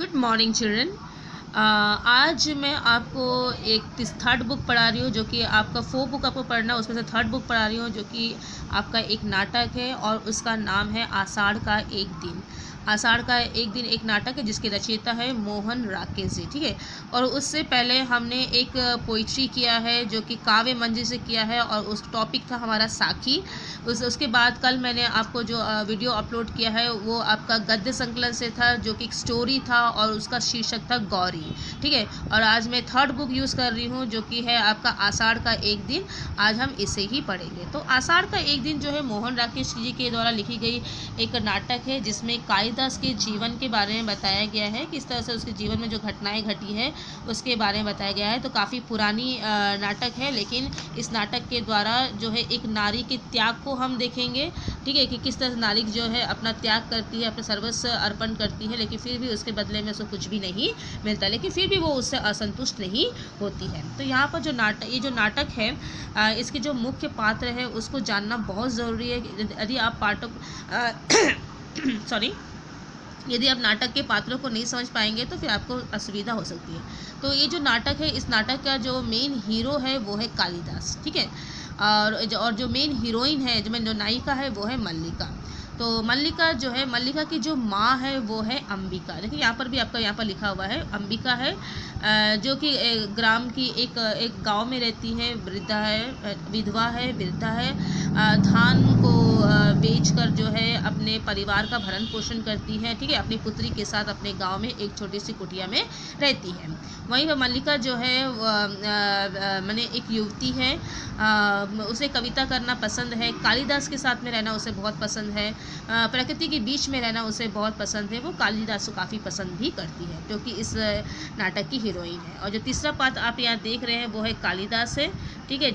Good morning children. आज मैं आपको एक थर्ड बुक पढ़ा रही हूँ, जो कि आपका 4 बुक आपको पढ़ना है, उसमें से थर्ड बुक पढ़ा रही हूँ, जो कि आपका एक नाटक है और उसका नाम है आषाढ़ का एक दिन। आषाढ़ का एक दिन एक नाटक है जिसके रचयिता है मोहन राकेश जी, ठीक है। और उससे पहले हमने एक पोइट्री किया है जो कि काव्य मंजिल से किया है, और उस टॉपिक था हमारा साखी। उसके बाद कल मैंने आपको जो वीडियो अपलोड किया है वो आपका गद्य संकलन से था, जो कि एक स्टोरी था और उसका शीर्षक था गौरी, ठीक है। और आज मैं थर्ड बुक यूज़ कर रही हूँ जो कि है आपका आषाढ़ का एक दिन। आज हम इसे ही पढ़ेंगे। तो आषाढ़ का एक दिन जो है मोहन राकेश जी के द्वारा लिखी गई एक नाटक है, जिसमें कालिदास के जीवन के बारे में बताया गया है, किस तरह से उसके जीवन में जो घटनाएं घटी है उसके बारे में बताया गया है। तो काफ़ी पुरानी नाटक है, लेकिन इस नाटक के द्वारा जो है एक नारी के त्याग को हम देखेंगे, ठीक है, कि किस तरह से नारी जो है अपना त्याग करती है, अपने सर्वस्व अर्पण करती है, लेकिन फिर भी उसके बदले में उसको कुछ भी नहीं मिलता, लेकिन फिर भी वो उससे असंतुष्ट नहीं होती है। तो यहाँ पर ये जो नाटक है, इसके जो मुख्य पात्र है उसको जानना बहुत ज़रूरी है। यदि आप पाठक सॉरी यदि आप नाटक के पात्रों को नहीं समझ पाएंगे तो फिर आपको असुविधा हो सकती है। तो ये जो नाटक है, इस नाटक का जो मेन हीरो है वो है कालिदास, ठीक है। और जो मेन हीरोइन है, जो नायिका है, वो है मल्लिका। तो मल्लिका जो है, मल्लिका की जो माँ है वो है अंबिका। देखिए यहाँ पर भी आपका यहाँ पर लिखा हुआ है अंबिका है, जो कि ग्राम की एक गांव में रहती है, वृद्धा है, विधवा है, वृद्धा है। धान को बेचकर जो है अपने परिवार का भरण पोषण करती है, ठीक है। अपनी पुत्री के साथ अपने गांव में एक छोटी सी कुटिया में रहती है। वहीं पर मल्लिका जो है माने एक युवती है, उसे कविता करना पसंद है, कालिदास के साथ में रहना उसे बहुत पसंद है, प्रकृति के बीच में रहना उसे बहुत पसंद है। वो कालिदास को काफ़ी पसंद भी करती है, क्योंकि इस नाटक की हीरोइन है। और जो तीसरा पात्र आप यहाँ देख रहे हैं वो है कालिदास है, ठीक है,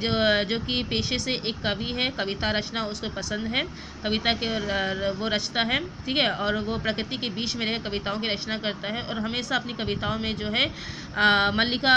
जो कि पेशे से एक कवि है, कविता रचना उसको पसंद है, कविता के वो रचता है, ठीक है। और वो प्रकृति के बीच में रह कविताओं की रचना करता है, और हमेशा अपनी कविताओं में जो है मल्लिका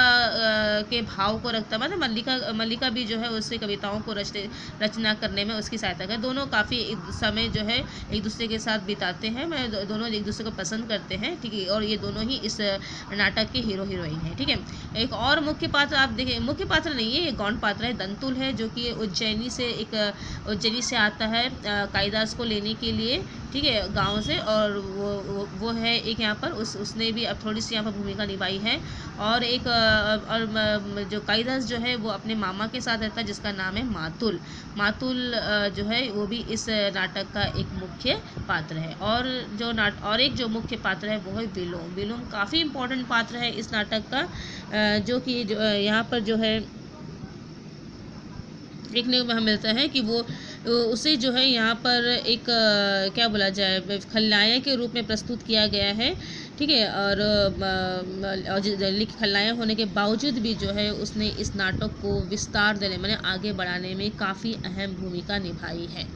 के भाव को रखता है। मतलब मल्लिका भी जो है उससे कविताओं को रचना करने में उसकी सहायता कर। दोनों काफ़ी समय जो है एक दूसरे के साथ बिताते हैं, दोनों एक दूसरे को पसंद करते हैं, ठीक है। और ये दोनों ही इस नाटक के हीरो हीरोइन है, ठीक है। एक और मुख्य पात्र आप देखें, मुख्य पात्र नहीं है, ये गौण पात्र है, दंतुल है, जो कि उज्जैनी से आता है कालिदास को लेने के लिए, ठीक है, गांव से। और वो है एक यहाँ पर उसने भी अब थोड़ी सी यहाँ पर भूमिका निभाई है। और जो कालिदास जो है वो अपने मामा के साथ रहता है, जिसका नाम है मातुल। जो है वो भी इस नाटक का एक मुख्य पात्र है। और एक जो मुख्य पात्र है वो है विलोम काफ़ी इम्पोर्टेंट पात्र है इस नाटक का, जो कि यहाँ पर जो है देखने को हमें मिलता है कि वो उसे जो है यहाँ पर एक क्या बोला जाए, खलनायक के रूप में प्रस्तुत किया गया है, ठीक है। और खलनायक होने के बावजूद भी जो है उसने इस नाटक को विस्तार देने माने आगे बढ़ाने में काफ़ी अहम भूमिका निभाई है।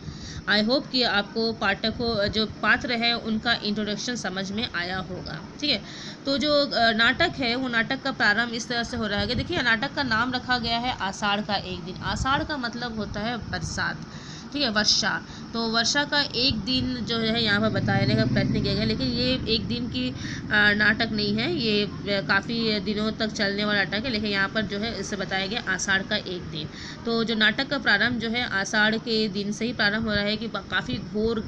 आई होप कि आपको पाठकों जो पात्र है उनका इंट्रोडक्शन समझ में आया होगा, ठीक है। तो जो नाटक है वो नाटक का प्रारंभ इस तरह से हो रहा है कि देखिए, नाटक का नाम रखा गया है आषाढ़ का एक दिन। आषाढ़ का मतलब होता है बरसात, ठीक है, वर्षा। तो वर्षा का एक दिन जो है यहाँ पर बताने का प्रयत्न किया गया, लेकिन ये एक दिन की नाटक नहीं है, ये काफ़ी दिनों तक चलने वाला नाटक है, लेकिन यहाँ पर जो है इससे बताया गया आषाढ़ का एक दिन। तो जो नाटक का प्रारंभ जो है आषाढ़ के दिन से ही प्रारंभ हो रहा है, कि काफ़ी घोर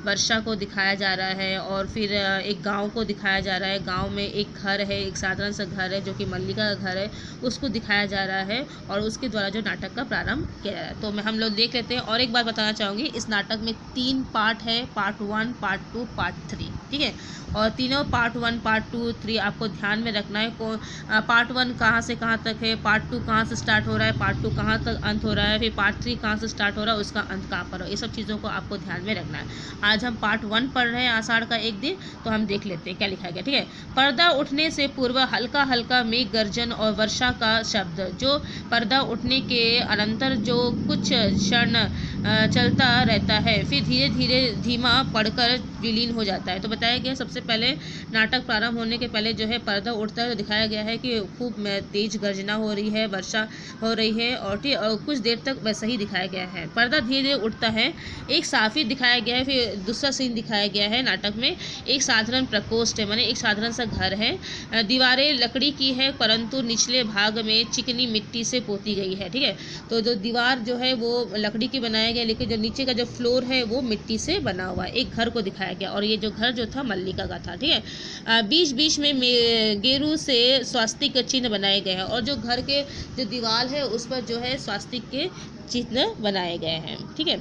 वर्षा को दिखाया जा रहा है। और फिर एक गाँव को दिखाया जा रहा है, गाँव में एक घर है, एक साधारण सा घर है जो कि मल्लिका का घर है, उसको दिखाया जा रहा है, और उसके द्वारा जो नाटक का प्रारंभ किया जा रहा है। तो हम लोग देख लेते हैं। और एक बात बताना चाहूँगी, इस नाटक में 3 पार्ट है, पार्ट 1, पार्ट 2, पार्ट 3, ठीक है। और तीनों पार्ट 1, पार्ट 2, 3 आपको ध्यान में रखना है। पार्ट 1 कहाँ से कहाँ तक है, पार्ट 2 कहाँ से स्टार्ट हो रहा है, पार्ट 2 कहाँ तक अंत हो रहा है, फिर पार्ट 3 कहाँ से स्टार्ट हो रहा है, उसका अंत कहाँ पर हो, ये सब चीज़ों को आपको ध्यान में रखना है। आज हम पार्ट 1 पढ़ रहे हैं आषाढ़ का एक दिन, तो हम देख लेते हैं क्या लिखा गया, ठीक है। पर्दा उठने से पूर्व हल्का हल्का मेघ गर्जन और वर्षा का शब्द, जो पर्दा उठने के अनंतर जो कुछ क्षण चलता रहता है, फिर धीरे धीरे धीमा पड़कर विलीन हो जाता है। तो बताया गया सबसे सबसे पहले नाटक प्रारंभ होने के पहले जो है पर्दा उठता है, तो दिखाया गया है कि खूब तेज गर्जना हो रही है, वर्षा हो रही है, और कुछ देर तक वैसा ही दिखाया गया है। पर्दा धीरे धीरे उठता है, एक साफी दिखाया गया है। फिर दूसरा सीन दिखाया गया है नाटक में, एक साधारण प्रकोष्ठ है, माने एक साधारण सा घर है। दीवारें लकड़ी की है, परंतु निचले भाग में चिकनी मिट्टी से पोती गई है। ठीक है, तो जो दीवार जो है वो लकड़ी की बनाया गया, लेकिन जो नीचे का जो फ्लोर है वो मिट्टी से बना हुआ है। एक घर को दिखाया गया, और ये जो घर जो था मल्लिका का था। ठीक है, बीच बीच में गेरू से स्वास्तिक चिन्ह बनाए गए हैं, और जो घर के जो दीवार है उस पर जो है स्वास्तिक के चिन्ह बनाए गए हैं। ठीक है,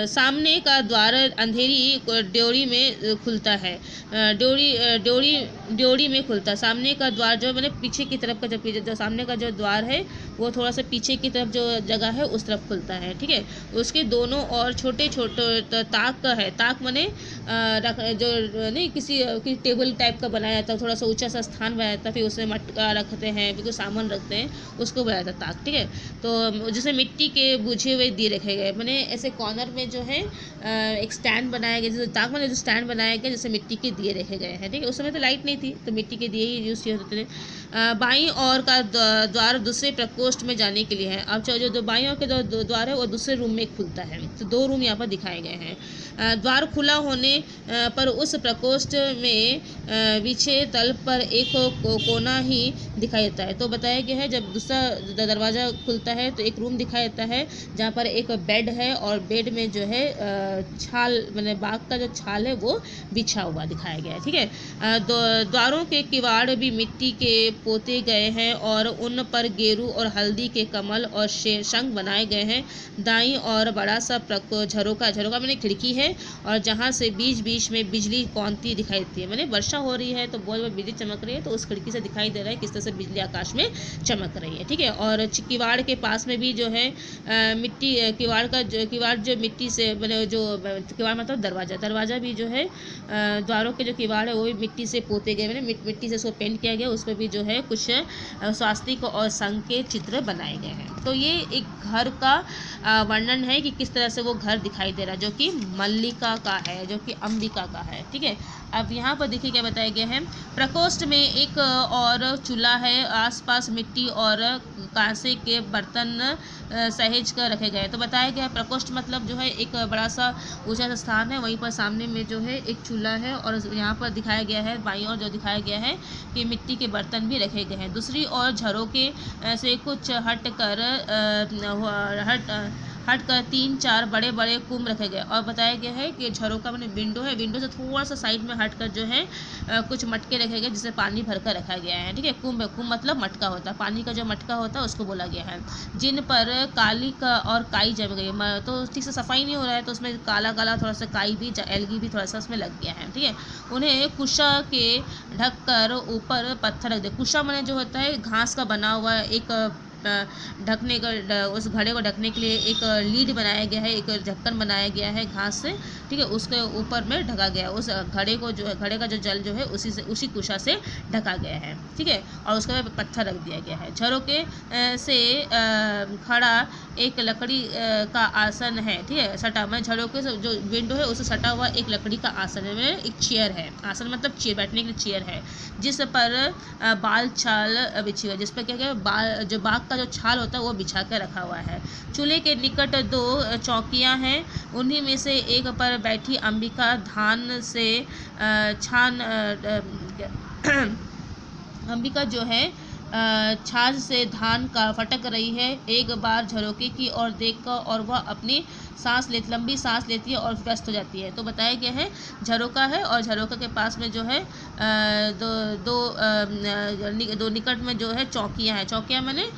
सामने का द्वार अंधेरी ड्योरी में खुलता है, ड्योरी में खुलता है। सामने का द्वार जो मैंने पीछे की तरफ का जो सामने का जो द्वार है वो थोड़ा सा पीछे की तरफ जो जगह है उस तरफ खुलता है। ठीक है, उसके दोनों और छोटे छोटे ताक का है। ताक मने जो नहीं किसी टेबल टाइप का बनाया जाता है, थोड़ा सा ऊंचा सा स्थान बनाया जाता है, फिर उसमें मटका रखते हैं, फिर कुछ सामान रखते हैं, उसको बनाया जाता है ताक। ठीक है, तो जिसमें मिट्टी के बुझे हुए दिए रखे गए, मैंने ऐसे कॉर्नर में जो है एक स्टैंड बनाया गया, जैसे ताक में जो स्टैंड बनाया गया जैसे मिट्टी के दिए रखे गए हैं। ठीक है, उस समय तो लाइट नहीं थी, तो मिट्टी के दिए ही यूज़ किए होते थे। बाईं ओर का द्वार दूसरे प्रकोष्ठ में जाने के लिए है। अब जो बाईं ओर के द्वार है वो दूसरे रूम में खुलता है, तो दो रूम यहाँ पर दिखाए गए हैं। द्वार खुला होने पर उस प्रकोष्ठ में पीछे तल पर एक कोना ही दिखाई देता है। तो बताया गया है जब दूसरा दरवाज़ा खुलता है तो एक रूम दिखाई देता है जहाँ पर एक बेड है, और बेड में जो है छाल मैंने बाग का जो छाल है वो बिछा हुआ दिखाया गया है। ठीक है, द्वारों के किवाड़ भी मिट्टी के पोते गए हैं, और उन पर गेरू और हल्दी के कमल और शंख बनाए गए हैं। दाईं और बड़ा सा झरोका मैंने खिड़की है, और जहाँ से बीच बीच में बिजली कौनती दिखाई देती है। मैंने वर्षा हो रही है तो बहुत बहुत बिजली चमक रही है, तो उस खिड़की से दिखाई दे रहा है किस तरह से बिजली आकाश में चमक रही है। ठीक है, और किवाड़ के पास में भी जो है मिट्टी किवाड़ जो मिट्टी से बने, जो किवाड़ मतलब दरवाज़ा भी जो है द्वारों के जो किवाड़ है वो भी मिट्टी से पोते गए, मैंने मिट्टी से उसको पेंट किया गया, उस पर भी जो है कुछ स्वास्तिक और संघ के चित्र बनाए गए हैं। तो ये एक घर का वर्णन है कि किस तरह से वो घर दिखाई दे रहा है, जो कि मल्लिका का है, जो कि अंबिका का है। ठीक है, अब यहाँ पर देखिए क्या बताया गया है। प्रकोष्ठ में एक और चूल्हा है, आसपास मिट्टी और कांसे के बर्तन सहेज कर रखे गए। तो बताया गया प्रकोष्ठ मतलब जो है एक बड़ा सा ऊंचा सा स्थान है, वहीं पर सामने में जो है एक चूल्हा है, और यहाँ पर दिखाया गया है बाईं ओर जो दिखाया गया है कि मिट्टी के बर्तन भी रखे गए हैं। दूसरी ओर झरोके से कुछ हट कर 3-4 बड़े बड़े कुंभ रखे गए, और बताया गया है कि झरोका मैंने विंडो है, विंडो से थोड़ा सा साइड में हटकर जो है कुछ मटके रखे गए जिससे पानी भरकर रखा गया है। ठीक है, कुंभ मतलब मटका होता है, पानी का जो मटका होता है उसको बोला गया है, जिन पर काली का और काई जम गई। तो ठीक से सफाई नहीं हो रहा है, तो उसमें काला काला थोड़ा सा काई भी एलगी भी थोड़ा सा उसमें लग गया है। ठीक है, उन्हें कुशा के ढककर ऊपर पत्थर रख दे। कुशा मैंने जो होता है घास का बना हुआ एक ढकने का, उस घड़े को ढकने के लिए एक लीड बनाया गया है, एक ढक्कन बनाया गया है घास से। ठीक है, उसके ऊपर में ढका गया, उस घड़े को जो है, घड़े का जो जल जो है उसी कुशा से ढका गया है। ठीक है, और उसके बाद पत्थर रख दिया गया है। झरोके से खड़ा एक लकड़ी का आसन है। ठीक है, सटा मैं झरोके से जो विंडो है उससे सटा हुआ एक लकड़ी का आसन है, एक चेयर है। आसन मतलब चेयर, बैठने के लिए चेयर है, जिस पर बाल छाल बिछी हुई है, जिस पर क्या क्या बाल जो बाग का जो छाल होता है वो बिछा कर रखा हुआ है। चूल्हे के निकट 2 चौकियां हैं, उन्हीं में से एक पर बैठी अंबिका धान से छान अंबिका जो है छाछ से धान का फटक रही है। एक बार झरोके की ओर देखकर और वह अपनी लंबी सांस लेती है और व्यस्त हो जाती है। तो बताया गया है झरोका है, और झरोका के पास में जो है दो निकट में जो है चौकियां हैं। चौकियां मैंने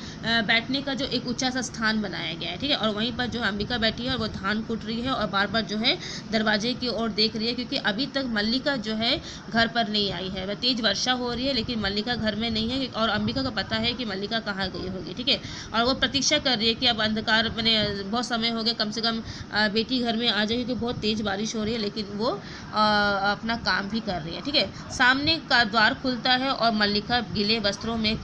बैठने का जो एक ऊंचा सा स्थान बनाया गया है। ठीक है, और वहीं पर जो अंबिका बैठी है और वो धान कूट रही है, और बार बार जो है दरवाजे की ओर देख रही है, क्योंकि अभी तक मल्लिका जो है घर पर नहीं आई है। वह तेज वर्षा हो रही है लेकिन मल्लिका घर में नहीं है, और अंबिका को पता है कि मल्लिका कहाँ गई होगी। ठीक है, और वो प्रतीक्षा कर रही है कि अब अंधकार मैंने बहुत समय हो गया, कम से कम बेटी घर में आ जाए क्योंकि बहुत तेज़ बारिश हो रही है, लेकिन वो अपना काम भी कर रही है। ठीक है, सामने का द्वार खुलता है और मल्लिका गीले वस्त्रों में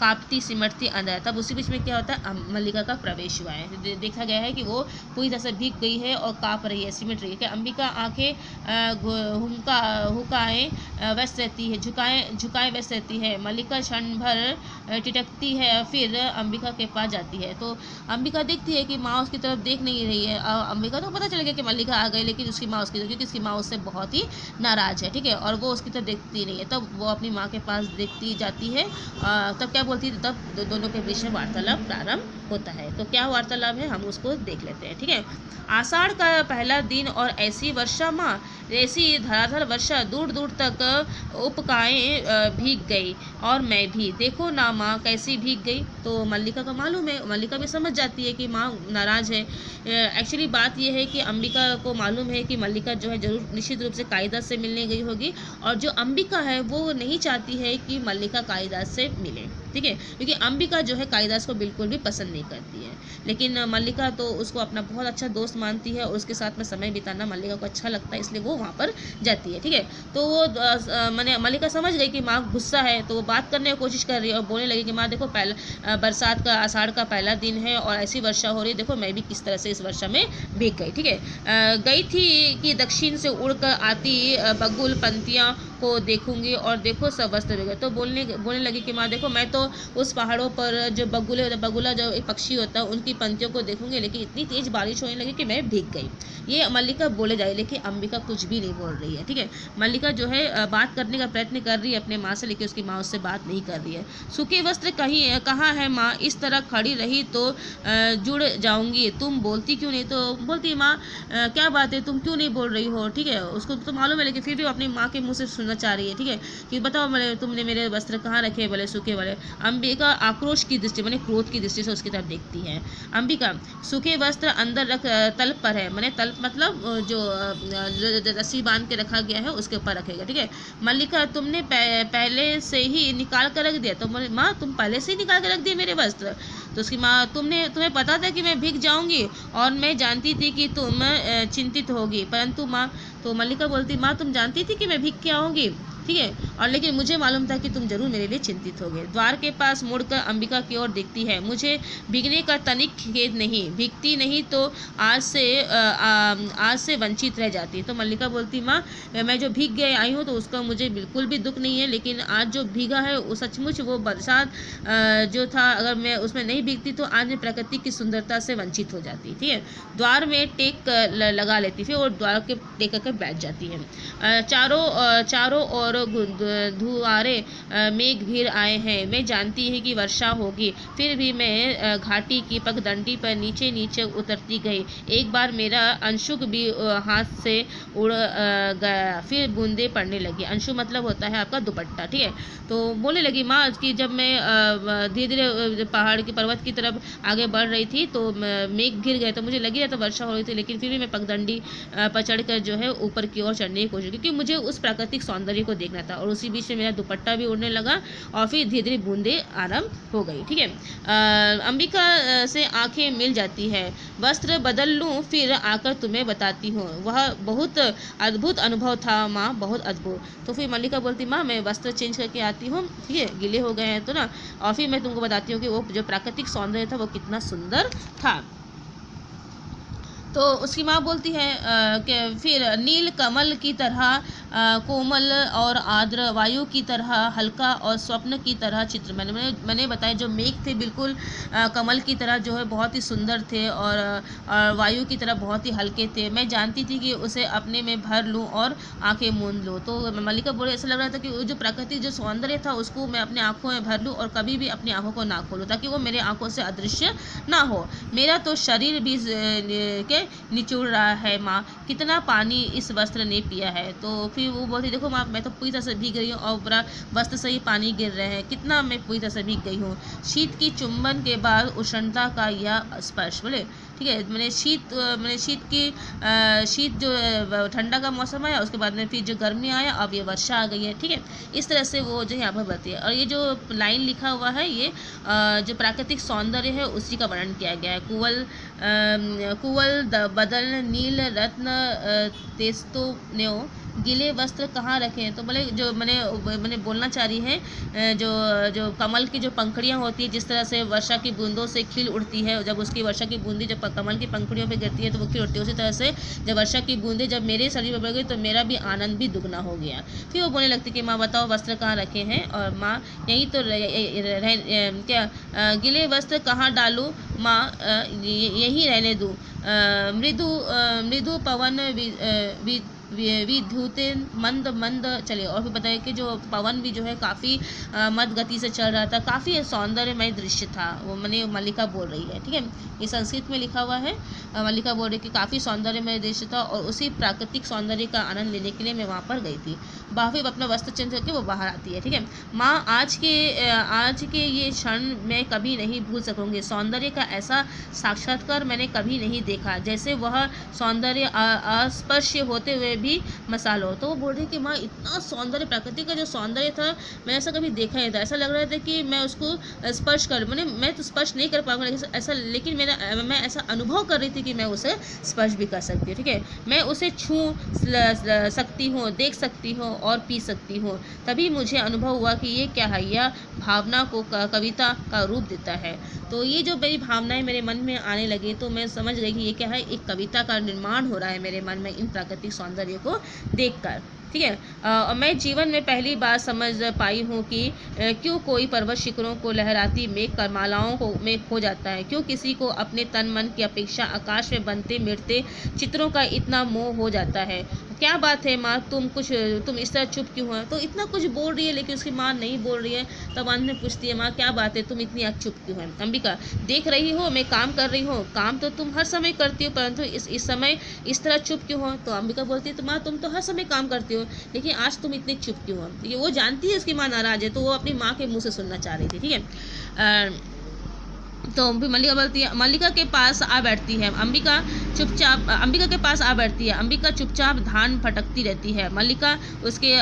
कांपती सिमटती अंदर। तब उसी बीच में क्या होता है, मल्लिका का प्रवेश हुआ है। देखा गया है कि वो पूरी तरह से भीग गई है और काँप रही है, सिमट रही है। कि अंबिका आंखें हुकाए व्यस्त रहती है, झुकाए व्यस्त रहती है। मल्लिका क्षण भर टिटकती है, फिर अंबिका के पास जाती है। तो अंबिका देखती है कि माँ उसकी तरफ देख नहीं रही है। अंबिका को पता चल गया कि मल्लिका आ गई, लेकिन उसकी माँ क्योंकि उसकी माँ उससे बहुत ही नाराज़ है। ठीक है, और वो उसकी तरफ देखती नहीं है। तब वो अपनी माँ के पास देखती जाती है। तब क्या बोलती है, तब दोनों के बीच में वार्तालाप प्रारंभ होता है। तो क्या वार्तालाप है, हम उसको देख लेते हैं। ठीक है, आषाढ़ का पहला दिन और ऐसी वर्षा माँ, ऐसी धराधर वर्षा, दूर दूर तक उपकाएँ भीग गई और मैं भी, देखो ना माँ कैसी भीग गई। तो मल्लिका को मालूम है, मल्लिका भी समझ जाती है कि माँ नाराज़ है। एक्चुअली बात यह है कि अंबिका को मालूम है कि मल्लिका जो है जरूर निश्चित रूप से कालिदास से मिलने गई होगी, और जो अंबिका है वो नहीं चाहती है कि मल्लिका कालिदास से मिले। ठीक है, क्योंकि अंबिका जो है कालिदास को बिल्कुल भी पसंद नहीं करती है, लेकिन मल्लिका तो उसको अपना बहुत अच्छा दोस्त मानती है और उसके साथ में समय बिताना मल्लिका को अच्छा लगता है, इसलिए वो वहाँ पर जाती है। ठीक है, तो वो मैंने मल्लिका समझ गई कि माँ गुस्सा है, तो वो बात करने की कोशिश कर रही है और बोलने लगी कि माँ देखो, पहला बरसात का आषाढ़ का पहला दिन है और ऐसी वर्षा हो रही है, देखो मैं भी किस तरह से इस वर्षा में भीग गई। ठीक है, गई थी कि दक्षिण से उड़कर आती बगुल पंक्तियाँ को देखूंगी और देखो सब वस्त्र बिगड़। तो बोलने लगी कि माँ देखो, मैं तो उस पहाड़ों पर जो बगुला जो एक पक्षी होता है उनकी पंक्तियों को देखूंगी, लेकिन इतनी तेज बारिश होने लगी कि मैं भीग गई। ये मल्लिका बोले जाए, लेकिन अंबिका कुछ भी नहीं बोल रही है। ठीक है, मल्लिका जो है बात करने का प्रयत्न कर रही है अपने माँ से, लेकिन उसकी माँ उससे बात नहीं कर रही है। सूखे वस्त्र कहाँ है माँ, इस तरह खड़ी रही तो जुड़ जाऊंगी, तुम बोलती क्यों नहीं। तो बोलती माँ क्या बात है, तुम क्यों नहीं बोल रही हो। ठीक है, उसको तो मालूम है, लेकिन फिर भी अपनी माँ के मुँह से सुनना चाह रही है। ठीक है, कि बताओ मैंने, तुमने मेरे वस्त्र कहाँ रखे बोले सूखे वाले। अंबिका आक्रोश की दृष्टि मैंने क्रोध की दृष्टि से उसकी तरफ देखती है। अंबिका, सूखे वस्त्र अंदर रख तल्प पर है, मैंने तल्प मतलब जो रस्सी बांध के रखा गया है उसके ऊपर रखेगा। ठीक है, मल्लिका, तुमने पहले से ही निकाल कर रख दिया। तो माँ तुम पहले से ही निकाल कर रख दिए मेरे वस्त्र। तो उसकी माँ, तुम्हें पता था कि मैं भीग जाऊंगी और मैं जानती थी कि तुम चिंतित होगी, परंतु माँ। तो मल्लिका बोलती, माँ तुम जानती थी कि मैं भीग के आऊँगी। ठीक है, और लेकिन मुझे मालूम था कि तुम जरूर मेरे लिए चिंतित होगे। द्वार के पास मुड़कर अंबिका की ओर देखती है, मुझे भीगने का तनिक खेद नहीं, भीगती नहीं तो आज से वंचित रह जाती। तो मल्लिका बोलती, माँ मैं जो भीग गए आई हूँ तो उसका मुझे बिल्कुल भी दुख नहीं है, लेकिन आज जो भीगा है वो सचमुच वो बरसात जो था, अगर मैं उसमें नहीं भीगती तो आज मैं प्रकृति की सुंदरता से वंचित हो जाती। ठीक है, द्वार में टेक लगा लेती, फिर और द्वार के टेक कर बैठ जाती है। चारों और धुआरे मेघ घिर आए हैं, मैं जानती है कि वर्षा होगी, फिर भी मैं घाटी की पगडंडी पर नीचे नीचे उतरती गई। एक बार मेरा अंशुक भी हाथ से उड़ गया, फिर बूंदे पड़ने लगी। अंशु मतलब होता है आपका दुपट्टा। ठीक है, तो बोलने लगी माँ कि जब मैं धीरे धीरे पहाड़ की पर्वत की तरफ आगे बढ़ रही थी तो मेघ घिर गए, तो मुझे लगी तो वर्षा हो रही थी, लेकिन फिर भी मैं पगडंडी पर चढ़कर जो है ऊपर की ओर चढ़ने की कोशिश, क्योंकि मुझे उस प्राकृतिक सौंदर्य को देखना था। और उसी बीच में मेरा दुपट्टा भी उड़ने लगा और फिर धीरे धीरे बूंदे आरंभ हो गई। ठीक है, अंबिका से आंखें मिल जाती है, वस्त्र बदल लूँ फिर आकर तुम्हें बताती हूँ। वह बहुत अद्भुत अनुभव था माँ, बहुत अद्भुत। तो फिर मल्लिका बोलती, माँ मैं वस्त्र चेंज करके आती हूँ, ठीक है, गीले हो गए हैं तो ना, और फिर मैं तुमको बताती हूँ कि वो जो प्राकृतिक सौंदर्य था वो कितना सुंदर था। तो उसकी माँ बोलती है कि फिर नील कमल की तरह कोमल और आर्द्र, वायु की तरह हल्का और स्वप्न की तरह चित्र। मैंने बताया जो मेघ थे बिल्कुल कमल की तरह जो है बहुत ही सुंदर थे और वायु की तरह बहुत ही हल्के थे। मैं जानती थी कि उसे अपने में भर लूँ और आंखें मूंद लूँ। तो मल्लिका बोले ऐसा लग रहा था कि वो जो प्राकृतिक जो सौंदर्य था उसको मैं अपने आँखों में भर लूँ और कभी भी अपनी आँखों को ना खोलूँ, ताकि वो मेरे आँखों से अदृश्य ना हो। मेरा तो शरीर भी के निचोड़ रहा है माँ, कितना पानी इस वस्त्र ने पिया है। तो फिर वो बोलती, देखो माँ मैं तो पूरी तरह से भीग रही हूँ और पूरा वस्त्र से ही पानी गिर रहे हैं, कितना मैं पूरी तरह से भीग गई हूँ। शीत की चुंबन के बाद उष्णता का यह स्पर्श, बोले ठीक है। मैंने शीत जो ठंडा का मौसम आया, उसके बाद में फिर जो गर्मी आया, अब ये वर्षा आ गई है, ठीक है। इस तरह से वो जो यहाँ पर बढ़ती है। और ये जो लाइन लिखा हुआ है, ये जो प्राकृतिक सौंदर्य है उसी का वर्णन किया गया है। कुवल बदल नील रत्न तेस्तो न्यो गीले वस्त्र कहाँ रखें। तो बोले जो मैंने बोलना चाह रही है, जो कमल की जो पंखुड़ियाँ होती है, जिस तरह से वर्षा की बूंदों से खिल उठती है, जब उसकी वर्षा की बूंदी जब कमल की पंखुड़ियों पे गिरती है तो वो खिल उठती है, उसी तरह से जब वर्षा की बूंदें जब मेरे शरीर पर पड़ गई तो मेरा भी आनंद भी दुगना हो गया। फिर वो बोलने लगती कि माँ बताओ वस्त्र कहाँ रखे हैं, और माँ यहीं तो गीले वस्त्र कहाँ डालूँ माँ, यहीं रहने दूँ। मृदु पवन विद्युत मंद मंद चले। और फिर बताया कि जो पवन भी जो है काफ़ी मद गति से चल रहा था, काफ़ी सौंदर्यमय दृश्य था। वो मल्लिका बोल रही है, ठीक है। ये संस्कृत में लिखा हुआ है। मल्लिका बोल रही है कि काफ़ी सौंदर्यमय दृश्य था और उसी प्राकृतिक सौंदर्य का आनंद लेने के लिए मैं वहाँ पर गई थी। फिर अपना वस्त्र चेंज करके वो बाहर आती है, ठीक है। माँ आज के ये क्षण मैं कभी नहीं भूल सकूँगी। सौंदर्य का ऐसा साक्षात्कार मैंने कभी नहीं देखा, जैसे वह सौंदर्य अस्पर्श्य होते हुए भी मसाल हो। तो वो बोल रही कि माँ इतना सौंदर्य, प्रकृति का जो सौंदर्य था मैं ऐसा कभी देखा नहीं था। ऐसा लग रहा था कि मैं उसको स्पर्श कर, मैं तो स्पर्श नहीं कर पाऊंगा, लेकिन मैं ऐसा अनुभव कर रही थी कि मैं उसे स्पर्श भी कर सकती हूँ, ठीक है। मैं उसे छू सकती हूँ, देख सकती हूँ और पी सकती हूँ। तभी मुझे अनुभव हुआ कि ये क्या है, यह भावना को कविता का रूप देता है। तो ये जो मेरी भावनाएं मेरे मन में आने लगी तो मैं समझ गई कि ये क्या है, एक कविता का निर्माण हो रहा है मेरे मन में इन प्राकृतिक सौंदर्य को देखकर, ठीक है। और मैं जीवन में पहली बार समझ पाई हूँ कि क्यों कोई पर्वत शिखरों को लहराती मेघ करमालाओं में खो जाता है, क्यों किसी को अपने तन मन की अपेक्षा आकाश में बनते मिटते चित्रों का इतना मोह हो जाता है। क्या बात है माँ, तुम इस तरह चुप क्यों हो। तो इतना कुछ बोल रही है लेकिन उसकी माँ नहीं बोल रही है। तब अंत में पूछती है, माँ क्या बात है, तुम इतनी चुप क्यों है। अंबिका, देख रही हो मैं काम कर रही हूँ, काम तो तुम हर समय करती हो, परंतु इस समय इस तरह चुप क्यों हो। तो अंबिका बोलती है, तो माँ तुम तो हर समय काम करती हो, लेकिन आज तुम इतनी चुप क्यों हो। ये वो जानती है उसकी माँ नाराज है, तो वो अपनी माँ के मुँह से सुनना चाह रही थी, ठीक है। तो फिर मल्लिका बोलती है, मल्लिका के पास आ बैठती है। अंबिका के पास आ बैठती है। अंबिका चुपचाप धान फटकती रहती है। मल्लिका उसके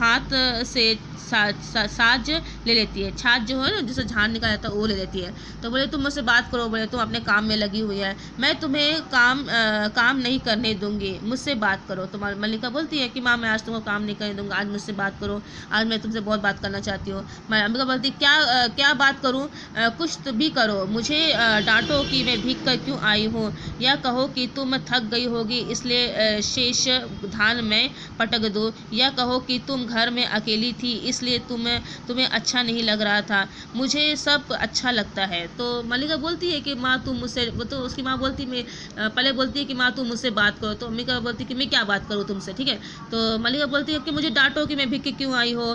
हाथ से साज ले लेती है। छाछ जो है ना, जिसे झाड़ निकाला जाता है, वो ले लेती है। तो बोले तुम मुझसे बात करो, बोले तुम अपने काम में लगी हुई है, मैं तुम्हें काम नहीं करने दूंगी, मुझसे बात करो। तो मल्लिका बोलती है कि माँ मैं आज तुमको काम नहीं करने दूंगा, आज मुझसे बात करो, आज मैं तुमसे बहुत बात करना चाहती हूँ। मैं अंबिका बोलती क्या बात करूँ, कुछ तो भी करो, मुझे डांटो कि मैं भीग कर क्यों आई हूँ, या कहो कि तुम थक गई होगी इसलिए शेष धान में पटक दो, या कहो कि तुम घर में अकेली थी इसलिए तुम्हें अच्छा नहीं लग रहा था, मुझे सब अच्छा लगता है। तो मल्लिका बोलती है कि माँ तुम मुझसे, तो उसकी माँ बोलती पहले बोलती है कि माँ तुम मुझसे बात करो। तो अंबिका बोलती है कि मैं क्या बात करूँ तुमसे, ठीक है। तो मल्लिका बोलती है कि मुझे डांटो कि मैं भीग के क्यों आई हो,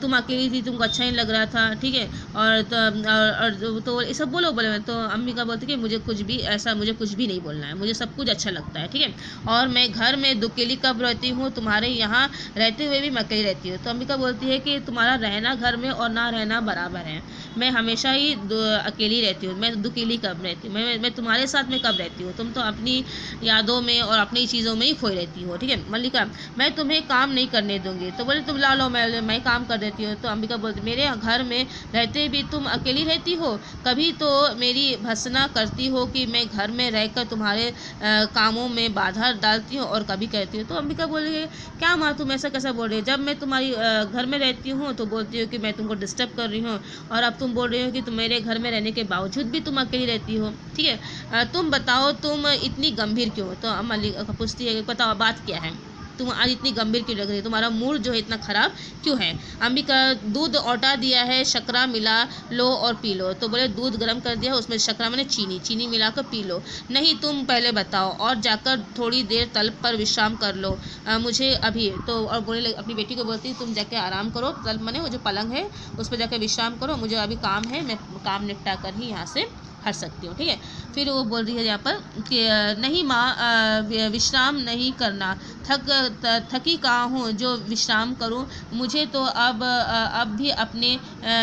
तुम अकेली थी, तुमको अच्छा नहीं लग रहा था, ठीक है। और तो ये सब बोलो। तो अंबिका बोलती है कि मुझे कुछ भी नहीं बोलना है, मुझे सब कुछ अच्छा लगता है, ठीक है। और मैं घर में दुकेली कब रहती हूँ, तुम्हारे यहाँ रहते हुए भी मैं अकेली रहती हूँ। तो अंबिका बोलती है कि तुम्हारा रहना घर में और ना रहना बराबर है, मैं हमेशा ही अकेली रहती हूँ, मैं दुकेली कब रहती हूँ, मैं तुम्हारे साथ में कब रहती हूँ, तुम तो अपनी यादों में और अपनी चीज़ों में ही खोई रहती हो, ठीक है। मल्लिका, मैं तुम्हें काम नहीं करने दूंगी। तो बोले तुम ला लो, मैं काम कर देती हूँ। तो अंबिका बोलती मेरे घर में रहते भी तुम अकेली रहती हो, कभी तो मेरी भर्त्सना करती हो कि मैं घर में रहकर तुम्हारे कामों में बाधा डालती हूँ और कभी कहती हूँ। तो अंबिका बोली क्या माँ तुम ऐसा कैसा बोल रही हो, जब मैं तुम्हारी घर में रहती हूँ तो बोलती हो कि मैं तुमको डिस्टर्ब कर रही हूँ, और अब तुम बोल रही हो कि तुम मेरे घर में रहने के बावजूद भी तुम अकेली रहती हो, ठीक है। तुम बताओ तुम इतनी गंभीर क्यों। तो मल्लिका पूछती है बताओ बात क्या है, तुम आज इतनी गंभीर क्यों लग रही है, तुम्हारा मूड जो है इतना ख़राब क्यों है। अंबिका, दूध औटा दिया है, शक्करा मिला लो और पी लो। तो बोले दूध गर्म कर दिया है, उसमें शक्करा मैंने चीनी मिलाकर पी लो। नहीं तुम पहले बताओ, और जाकर थोड़ी देर तलब पर विश्राम कर लो, मुझे अभी तो। और बोले अपनी बेटी को बोलती तुम जाके आराम करो, तलब मैंने वो जो पलंग है उस पर जाकर विश्राम करो, मुझे अभी काम है, मैं काम निपटा कर ही यहाँ से हट सकती हूँ, ठीक है। फिर वो बोल रही है यहाँ पर कि नहीं माँ, विश्राम नहीं करना, थकी कहाँ हूँ जो विश्राम करूँ, मुझे तो अब भी अपने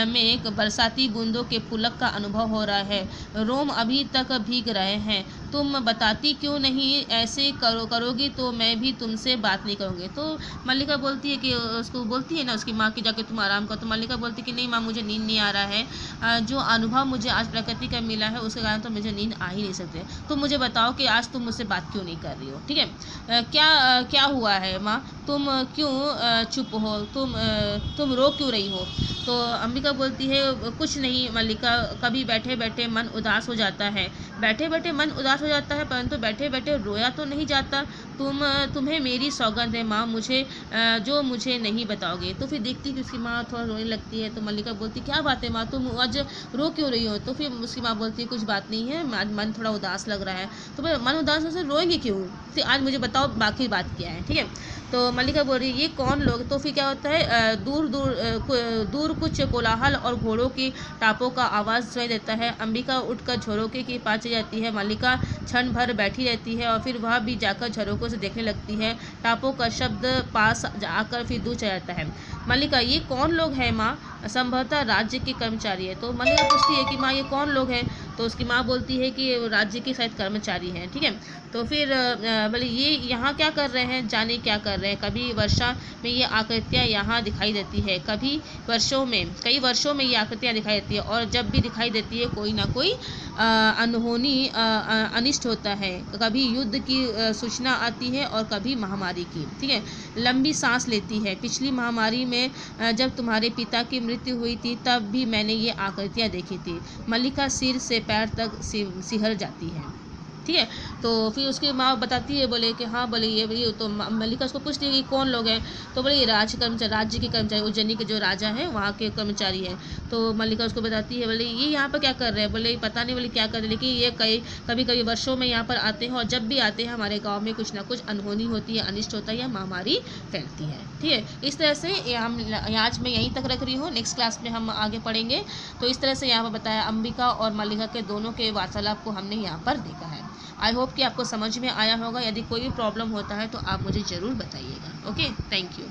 में एक बरसाती बूंदों के पुलक का अनुभव हो रहा है, रोम अभी तक भीग रहे हैं, तुम बताती क्यों नहीं, ऐसे करोगी तो मैं भी तुमसे बात नहीं करूँगी। तो मल्लिका बोलती है कि उसको बोलती है ना उसकी माँ की जाके तुम आराम करो। तो मल्लिका बोलती है कि नहीं माँ, मुझे नींद नहीं आ रहा है, जो अनुभव मुझे आज प्रकृति का मिला है उसके कारण तो मुझे नींद आ ही नहीं सकते। तुम मुझे बताओ कि आज तुम मुझसे बात क्यों नहीं कर रही हो, ठीक है। क्या हुआ है माँ, तुम क्यों चुप हो, तुम रो क्यों रही हो। तो अंबिका बोलती है कुछ नहीं मल्लिका, कभी बैठे बैठे मन उदास हो जाता है। बैठे बैठे मन उदास हो जाता है, परंतु बैठे बैठे रोया तो नहीं जाता। तुम्हें मेरी सौगंध है माँ, जो मुझे नहीं बताओगे। तो फिर देखती कि उसकी माँ थोड़ा रोने लगती है। तो मल्लिका बोलती क्या बात है माँ, तुम आज रो क्यों रही हो। तो फिर उसकी माँ बोलती है कुछ बात नहीं है, आज मन थोड़ा उदास लग रहा है। तो फिर मन उदास से रोएंगे क्यों, तो आज मुझे बताओ बाकी बात क्या है, ठीक है। तो मल्लिका बोल रही है ये कौन लोग। तो फिर क्या होता है, दूर कुछ कोलाहल और घोड़ों की टापों का आवाज़ सुनाई देता है। अंबिका उठकर झरोके के पास चली जाती है। मल्लिका क्षण भर बैठी रहती है और फिर वह भी जाकर झरोकों से देखने लगती है। टापों का शब्द पास आकर फिर दूर चला जाता है। मल्लिका ये कौन लोग हैं माँ, संभवतः राज्य के कर्मचारी है। तो मल्लिका पूछती है कि माँ ये कौन लोग हैं। तो उसकी माँ बोलती है कि राज्य के शायद कर्मचारी हैं, ठीक है। तो फिर बोले ये यहाँ क्या कर रहे हैं, जाने क्या कर रहे हैं। कभी वर्षा में ये आकृतियाँ यहाँ दिखाई देती है, कई वर्षों में ये आकृतियाँ दिखाई देती है, और जब भी दिखाई देती है कोई ना कोई अनहोनी अनिष्ट होता है। कभी युद्ध की सूचना आती है और कभी महामारी की, ठीक है। लंबी सांस लेती है। पिछली महामारी में जब तुम्हारे पिता की मृत्यु हुई थी तब भी मैंने ये आकृतियाँ देखी थी। मल्लिका सिर से पैर तक सिहर जाती है, ठीक है। तो फिर उसकी माँ बताती है, बोले कि हाँ बोले ये तो मल्लिका उसको पूछती है कि कौन लोग हैं। तो बोले ये राज्य के कर्मचारी, उज्जैनी के जो राजा हैं वहाँ के कर्मचारी हैं। तो मल्लिका उसको बताती है, बोले ये यहाँ पर क्या कर रहे हैं। बोले पता नहीं बोले क्या कर रहे हैं, लेकिन ये कभी कभी वर्षों में यहाँ पर आते हैं, और जब भी आते हैं हमारे गाँव में कुछ ना कुछ अनहोनी होती है, अनिष्ट होता है या महामारी फैलती है, ठीक है। इस तरह से आज मैं यहीं तक रख रही हूँ, नेक्स्ट क्लास में हम आगे पढ़ेंगे। तो इस तरह से यहाँ पर बताया अंबिका और मल्लिका के दोनों के वार्तालाप को हमने यहाँ पर देखा है। आई होप कि आपको समझ में आया होगा। यदि कोई भी प्रॉब्लम होता है तो आप मुझे ज़रूर बताइएगा। Okay, thank you.